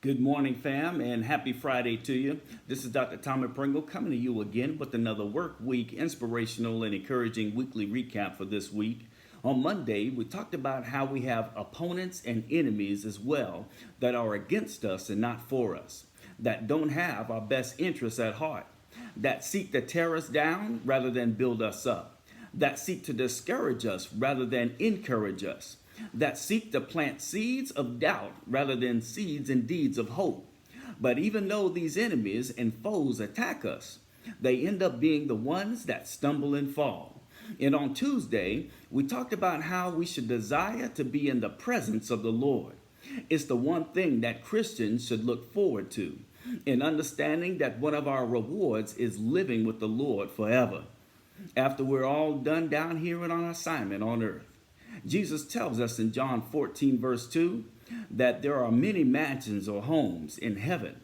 Good morning, fam, and happy Friday to you. This is Dr. Tommy Pringle coming to you again with another work week inspirational and encouraging weekly recap for this week. On Monday, we talked about how we have opponents and enemies as well that are against us and not for us, that don't have our best interests at heart, that seek to tear us down rather than build us up, that seek to discourage us rather than encourage us, that seek to plant seeds of doubt rather than seeds and deeds of hope. But even though these enemies and foes attack us, they end up being the ones that stumble and fall. And on Tuesday, we talked about how we should desire to be in the presence of the Lord. It's the one thing that Christians should look forward to, in understanding that one of our rewards is living with the Lord forever, after we're all done down here and on assignment on earth. Jesus tells us in John 14, verse 2, that there are many mansions or homes in heaven,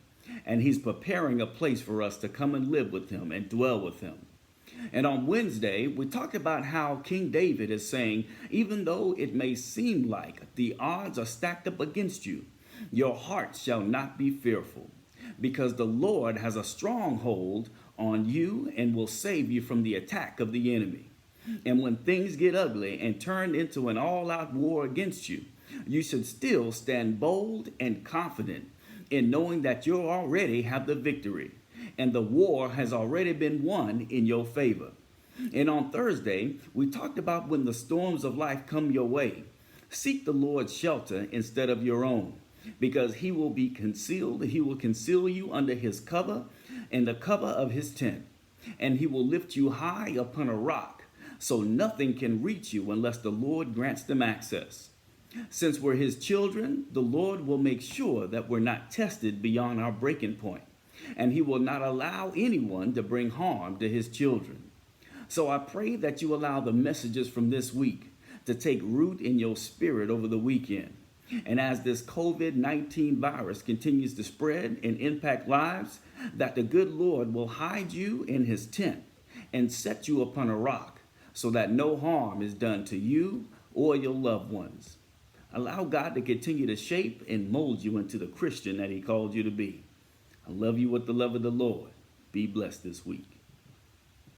and he's preparing a place for us to come and live with him and dwell with him. And on Wednesday, we talked about how King David is saying, even though it may seem like the odds are stacked up against you, your heart shall not be fearful, because the Lord has a stronghold on you and will save you from the attack of the enemy. And when things get ugly and turn into an all-out war against you, you should still stand bold and confident in knowing that you already have the victory and the war has already been won in your favor. And on Thursday, we talked about when the storms of life come your way, seek the Lord's shelter instead of your own, because he will be concealed. He will conceal you under his cover and the cover of his tent, and he will lift you high upon a rock, so nothing can reach you unless the Lord grants them access. Since we're his children, the Lord will make sure that we're not tested beyond our breaking point, and he will not allow anyone to bring harm to his children. So I pray that you allow the messages from this week to take root in your spirit over the weekend. And as this COVID-19 virus continues to spread and impact lives, that the good Lord will hide you in his tent and set you upon a rock, so that no harm is done to you or your loved ones. Allow God to continue to shape and mold you into the Christian that he called you to be. I love you with the love of the Lord. Be blessed this week.